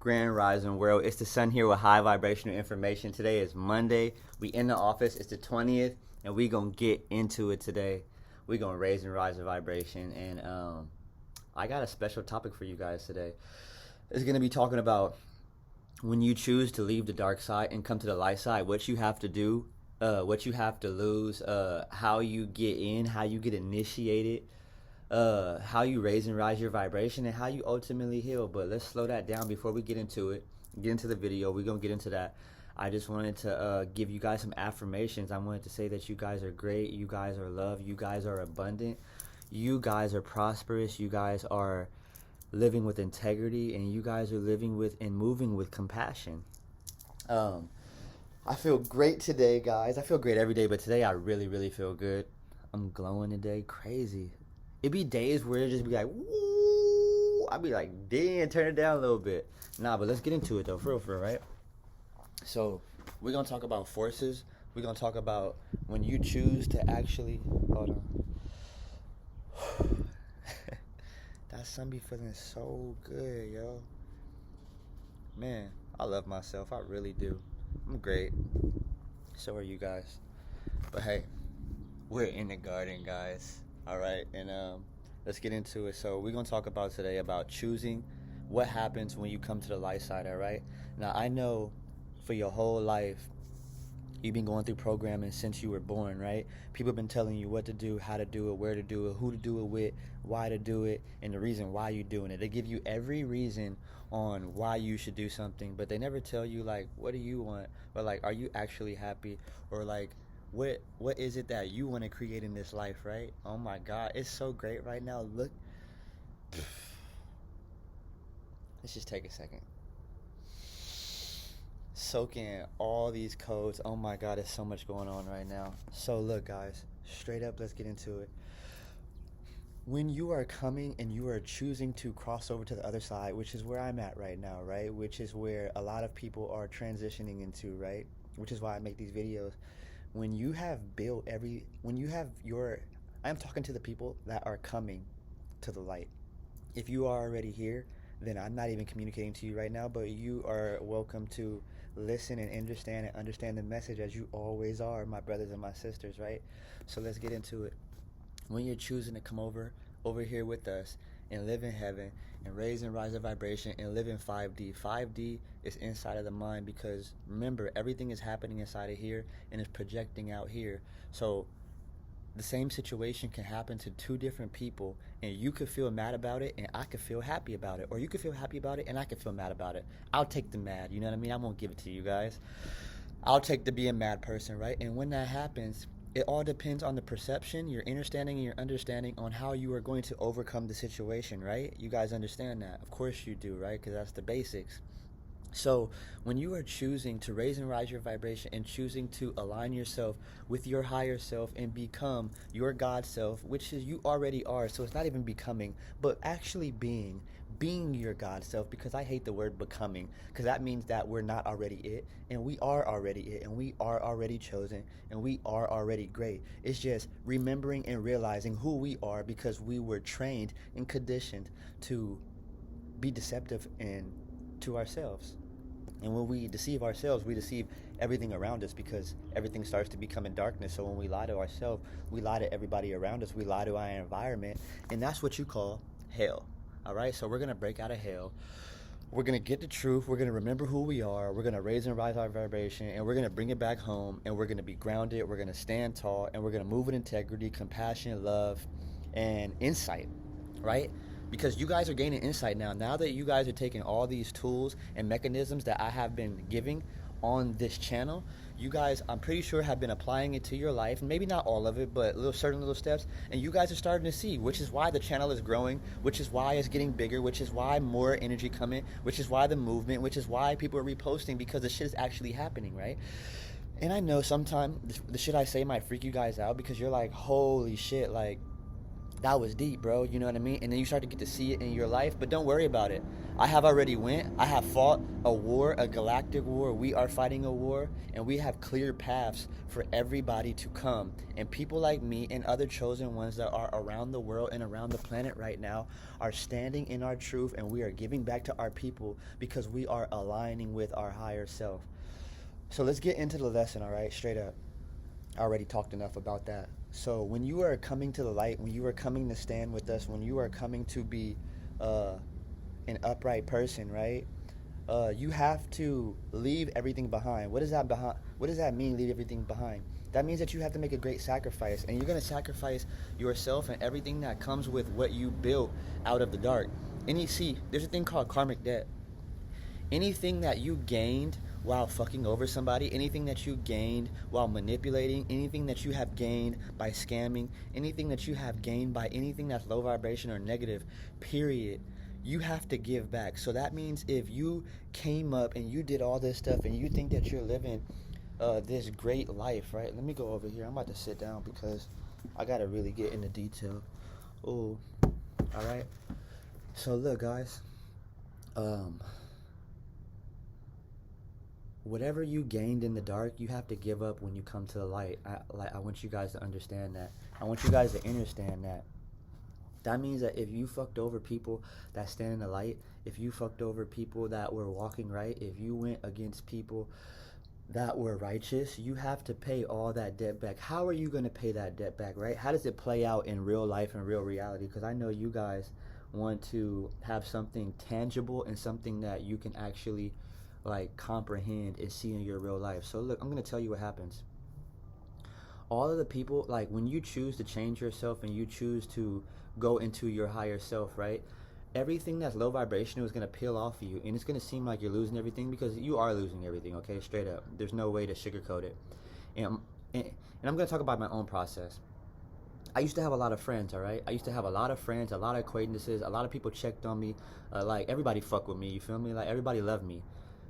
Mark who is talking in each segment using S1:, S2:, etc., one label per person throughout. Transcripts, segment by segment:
S1: Grand Rising World. It's the Sun here with high vibrational information. Today is Monday. We in the office. It's the 20th, and we gonna get into it today. We gonna raise and rise the vibration, and I got a special topic for you guys today. It's gonna be talking about when you choose to leave the dark side and come to the light side, what you have to do, what you have to lose, how you get in, how you get initiated, how you raise and rise your vibration, and how you ultimately heal. But let's slow that down before we get into it, get into the video. We're going to get into that. I just wanted to give you guys some affirmations. I wanted to say that you guys are great, you guys are loved, you guys are abundant, you guys are prosperous, you guys are living with integrity, and you guys are living with and moving with compassion. I feel great today, guys. I feel great every day, but today I really, really feel good. I'm glowing today, crazy. It be days where it just be like, woo! I'll be like, damn, turn it down a little bit. Nah, but let's get into it though, for real, right? So, we're going to talk about forces. We're going to talk about when you choose to actually, hold on. That sun be feeling so good, yo. Man, I love myself. I really do. I'm great. So are you guys. But hey, we're in the garden, guys. All right, and let's get into it. So we're going to talk about today about choosing what happens when you come to the light side, all right? Now, I know for your whole life, you've been going through programming since you were born, right? People have been telling you what to do, how to do it, where to do it, who to do it with, why to do it, and the reason why you're doing it. They give you every reason on why you should do something, but they never tell you, like, what do you want? Or, like, are you actually happy? Or, like, what is it that you want to create in this life, right? Oh my God, it's so great right now. Look, let's just take a second. Soak in all these codes. Oh my God, there's so much going on right now. So look, guys, straight up, let's get into it. When you are coming and you are choosing to cross over to the other side, which is where I'm at right now, right? Which is where a lot of people are transitioning into, right? Which is why I make these videos. When you have I'm talking to the people that are coming to the light. If you are already here, then I'm not even communicating to you right now, but you are welcome to listen and understand the message, as you always are, my brothers and my sisters, right? So let's get into it. When you're choosing to come over here with us and live in heaven and raise and rise the vibration and live in 5D. 5D is inside of the mind, because remember, everything is happening inside of here and is projecting out here. So the same situation can happen to two different people, and you could feel mad about it and I could feel happy about it, or you could feel happy about it and I could feel mad about it. I'll take the mad, you know what I mean? I won't give it to you guys. I'll take the be a mad person, right? And when that happens, it all depends on the perception, your understanding, and your understanding on how you are going to overcome the situation, right? You guys understand that? Of course you do, right? Because that's the basics. So when you are choosing to raise and rise your vibration and choosing to align yourself with your higher self and become your God self, which is you already are, so it's not even becoming, but actually being your God self, because I hate the word becoming, because that means that we're not already it, and we are already it, and we are already chosen, and we are already great. It's just remembering and realizing who we are, because we were trained and conditioned to be deceptive and to ourselves. And when we deceive ourselves, we deceive everything around us, because everything starts to become in darkness. So when we lie to ourselves, we lie to everybody around us, we lie to our environment, and that's what you call hell. All right, so we're going to break out of hell. We're going to get the truth. We're going to remember who we are. We're going to raise and rise our vibration, and we're going to bring it back home, and we're going to be grounded. We're going to stand tall, and we're going to move with integrity, compassion, love, and insight, right? Because you guys are gaining insight now. Now that you guys are taking all these tools and mechanisms that I have been giving on this channel, you guys, I'm pretty sure, have been applying it to your life. Maybe not all of it, but certain little steps. And you guys are starting to see, which is why the channel is growing, which is why it's getting bigger, which is why more energy coming, which is why the movement, which is why people are reposting, because the shit is actually happening, right? And I know sometimes the shit I say might freak you guys out, because you're like, holy shit, like, that was deep, bro. You know what I mean? And then you start to get to see it in your life, but don't worry about it. I have already went. I have fought a war, a galactic war. We are fighting a war, and we have clear paths for everybody to come. And people like me and other chosen ones that are around the world and around the planet right now are standing in our truth, and we are giving back to our people because we are aligning with our higher self. So let's get into the lesson, all right? Straight up. I already talked enough about that. So when you are coming to the light, when you are coming to stand with us, when you are coming to be an upright person, right? You have to leave everything behind. What does that What does that mean? Leave everything behind. That means that you have to make a great sacrifice, and you're gonna sacrifice yourself and everything that comes with what you built out of the dark. There's a thing called karmic debt. Anything that you gained while fucking over somebody, anything that you gained while manipulating, anything that you have gained by scamming, anything that you have gained by anything that's low vibration or negative, period, you have to give back. So that means if you came up and you did all this stuff and you think that you're living this great life, right? Let me go over here. I'm about to sit down because I gotta really get into detail. Oh, all right. So look, guys. Whatever you gained in the dark, you have to give up when you come to the light. I want you guys to understand that. I want you guys to understand that. That means that if you fucked over people that stand in the light, if you fucked over people that were walking right, if you went against people that were righteous, you have to pay all that debt back. How are you going to pay that debt back, right? How does it play out in real life and real reality? Because I know you guys want to have something tangible and something that you can actually like comprehend and see in your real life. So look, I'm going to tell you what happens. All of the people, like when you choose to change yourself and you choose to go into your higher self, right? Everything that's low vibrational is going to peel off of you, and it's going to seem like you're losing everything because you are losing everything, okay? Straight up. There's no way to sugarcoat it. And I'm going to talk about my own process. I used to have a lot of friends, all right? I used to have a lot of friends, a lot of acquaintances, a lot of people checked on me. Like everybody fucked with me, you feel me? Like everybody loved me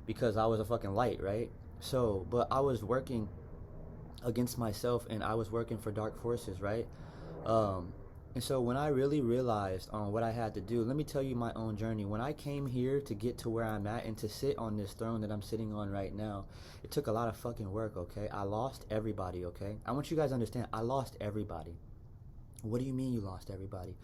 S1: because I was a fucking light, right? So, but I was working against myself and I was working for dark forces, right? And so when I really realized what I had to do, let me tell you my own journey. When I came here to get to where I'm at and to sit on this throne that I'm sitting on right now, it took a lot of fucking work, okay? I lost everybody, okay? I want you guys to understand, I lost everybody. What do you mean you lost everybody?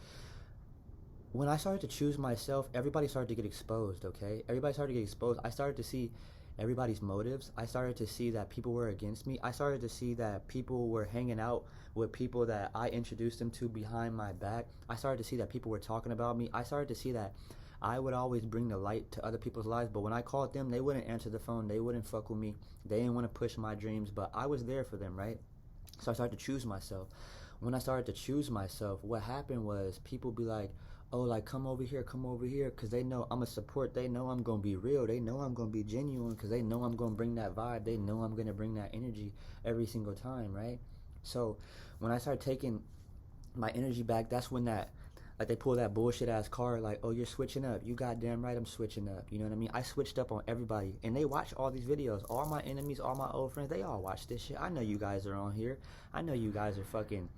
S1: When I started to choose myself, everybody started to get exposed, okay? Everybody started to get exposed. I started to see everybody's motives. I started to see that people were against me. I started to see that people were hanging out with people that I introduced them to behind my back. I started to see that people were talking about me. I started to see that I would always bring the light to other people's lives, but when I called them, they wouldn't answer the phone. They wouldn't fuck with me. They didn't want to push my dreams, but I was there for them, right? So I started to choose myself. When I started to choose myself, what happened was people be like, oh, like, come over here, because they know I'm a support. They know I'm going to be real. They know I'm going to be genuine because they know I'm going to bring that vibe. They know I'm going to bring that energy every single time, right? So when I started taking my energy back, that's when that, like, they pull that bullshit-ass card, like, oh, you're switching up. You goddamn right I'm switching up. You know what I mean? I switched up on everybody, and they watch all these videos. All my enemies, all my old friends, they all watch this shit. I know you guys are on here. I know you guys are fucking,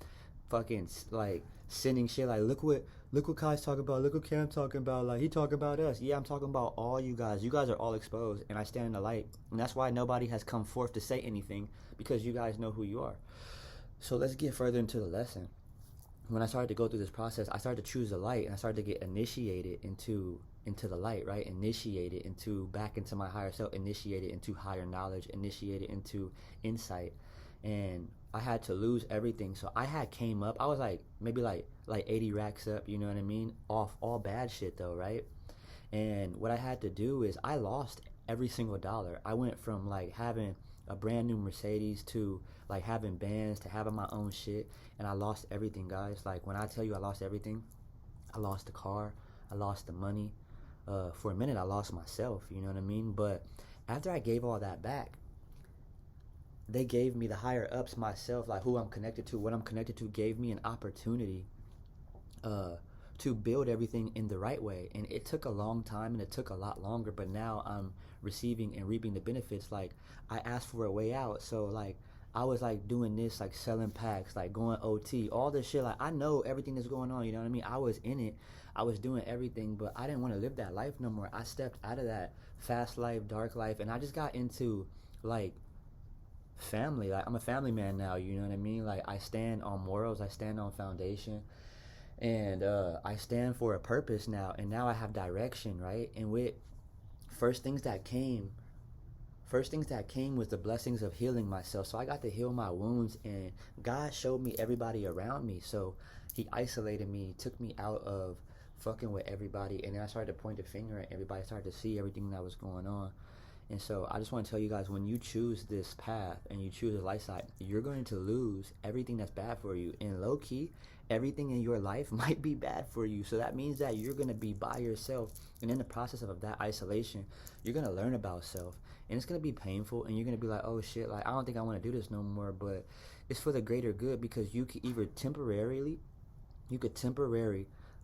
S1: like, sending shit like, look what Kai's talking about, look what Cam's talking about, like, he talking about us. Yeah, I'm talking about all you guys. You guys are all exposed, and I stand in the light, and that's why nobody has come forth to say anything, because you guys know who you are. So let's get further into the lesson. When I started to go through this process, I started to choose the light, and I started to get initiated into the light, right? Initiated back into my higher self, initiated into higher knowledge, initiated into insight. And I had to lose everything. So I had came up, I was like maybe like 80 racks up, you know what I mean? Off all bad shit though, right? And what I had to do is I lost every single dollar. I went from like having a brand new Mercedes to like having bands to having my own shit, and I lost everything, guys. Like when I tell you I lost everything, I lost the car, I lost the money. For a minute I lost myself, you know what I mean? But after I gave all that back, they gave me the higher ups, myself, like who I'm connected to, what I'm connected to, gave me an opportunity to build everything in the right way. And it took a long time and it took a lot longer, but now I'm receiving and reaping the benefits. Like I asked for a way out, so like I was like doing this, like selling packs, like going OT, all this shit. Like I know everything that's going on, you know what I mean? I was in it, I was doing everything, but I didn't want to live that life no more. I stepped out of that fast life, dark life, and I just got into like family. Like I'm a family man now, you know what I mean? Like I stand on morals, I stand on foundation, and I stand for a purpose now, and now I have direction, right? And with first things that came first things that came was the blessings of healing myself. So I got to heal my wounds, and God showed me everybody around me. So he isolated me, took me out of fucking with everybody, and then I started to point the finger at everybody, started to see everything that was going on. And so I just want to tell you guys, when you choose this path and you choose a lifestyle, you're going to lose everything that's bad for you. And low key, everything in your life might be bad for you. So that means that you're going to be by yourself. And in the process of that isolation, you're going to learn about self. And it's going to be painful, and you're going to be like, oh shit, like I don't think I want to do this no more. But it's for the greater good, because you could either temporarily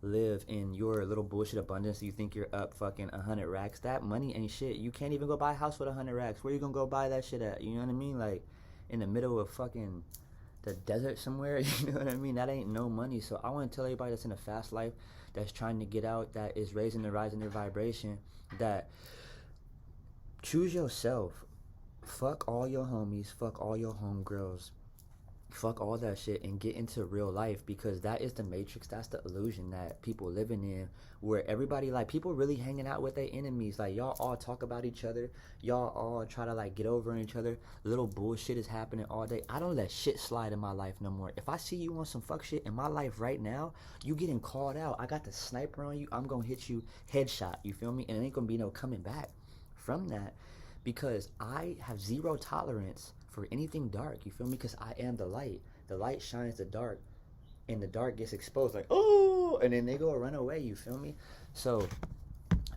S1: live in your little bullshit abundance. You think you're up fucking 100 racks. That money ain't shit. You can't even go buy a house with 100 racks. Where you gonna go buy that shit at? You know what I mean? Like in the middle of fucking the desert somewhere. You know what I mean? That ain't no money. So I want to tell everybody that's in a fast life, that's trying to get out, that is rising their vibration, that choose yourself. Fuck all your homies, fuck all your homegirls, fuck all that shit, and get into real life, because that is the matrix. That's the illusion that people living in, where everybody, like, people really hanging out with their enemies. Like, y'all all talk about each other, y'all all try to like get over on each other. Little bullshit is happening all day. I don't let shit slide in my life no more. If I see you on some fuck shit in my life right now, you getting called out. I got the sniper on you. I'm gonna hit you headshot, you feel me? And it ain't gonna be no coming back from that, because I have zero tolerance for anything dark, you feel me? Because I am the light. The light shines the dark, and the dark gets exposed, like, oh, and then they go run away, you feel me? So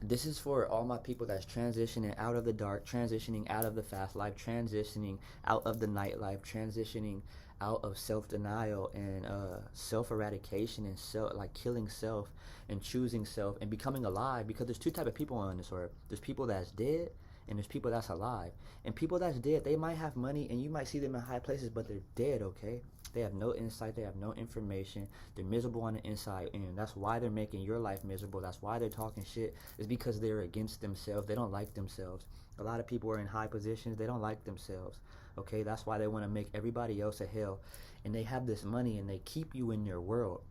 S1: this is for all my people that's transitioning out of the dark, transitioning out of the fast life, transitioning out of the nightlife, transitioning out of self-denial and self-eradication, and like killing self and choosing self and becoming alive. Because there's two type of people on this earth. There's people that's dead, and there's people that's alive. And people that's dead, they might have money, and you might see them in high places, but they're dead, okay? They have no insight, they have no information, they're miserable on the inside, and that's why they're making your life miserable. That's why they're talking shit, is because they're against themselves. They don't like themselves. A lot of people are in high positions, they don't like themselves, okay? That's why they want to make everybody else a hell. And they have this money, and they keep you in your world.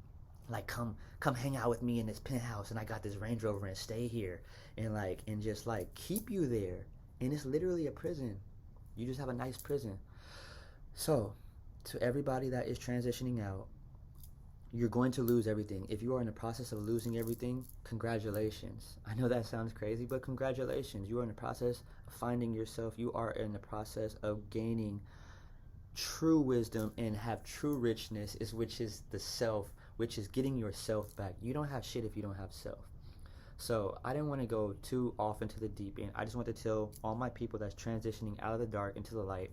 S1: Like, come hang out with me in this penthouse, and I got this Range Rover, and stay here, and just like keep you there. And it's literally a prison. You just have a nice prison. So to everybody that is transitioning out, you're going to lose everything. If you are in the process of losing everything, congratulations. I know that sounds crazy, but congratulations. You are in the process of finding yourself. You are in the process of gaining true wisdom and have true richness, which is the self, which is getting yourself back. You don't have shit if you don't have self. So I didn't want to go too off into the deep end. I just want to tell all my people that's transitioning out of the dark into the light,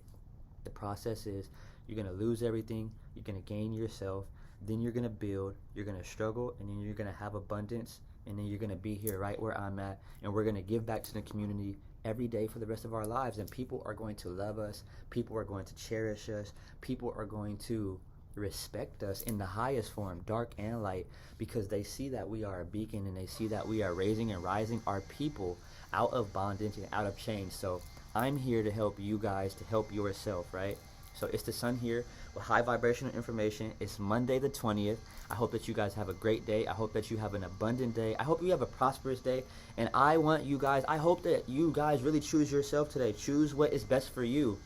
S1: the process is you're going to lose everything, you're going to gain yourself, then you're going to build, you're going to struggle, and then you're going to have abundance, and then you're going to be here right where I'm at, and we're going to give back to the community every day for the rest of our lives. And people are going to love us, people are going to cherish us, people are going to respect us in the highest form, dark and light, because they see that we are a beacon, and they see that we are raising and rising our people out of bondage and out of change. So I'm here to help you guys, to help yourself, right? So it's the sun here with high vibrational information. It's Monday the 20th. I hope that you guys have a great day. I hope that you have an abundant day. I hope you have a prosperous day. And I want you guys, I hope that you guys really choose yourself today. Choose what is best for you.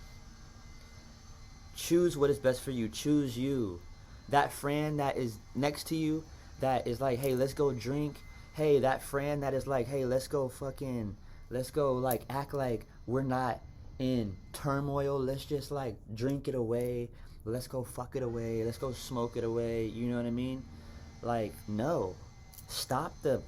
S1: Choose what is best for you. Choose you. That friend that is next to you, that is like, hey, let's go drink. Hey, that friend that is like, hey, let's go like act like we're not in turmoil. Let's just like drink it away. Let's go fuck it away. Let's go smoke it away. You know what I mean? Like, no. Stop the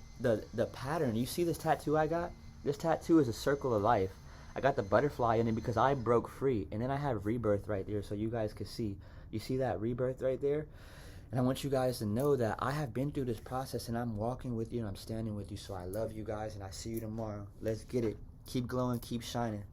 S1: pattern. You see this tattoo I got? This tattoo is a circle of life. I got the butterfly in it because I broke free. And then I have rebirth right there so you guys could see. You see that rebirth right there? And I want you guys to know that I have been through this process, and I'm walking with you and I'm standing with you. So I love you guys, and I see you tomorrow. Let's get it. Keep glowing, keep shining.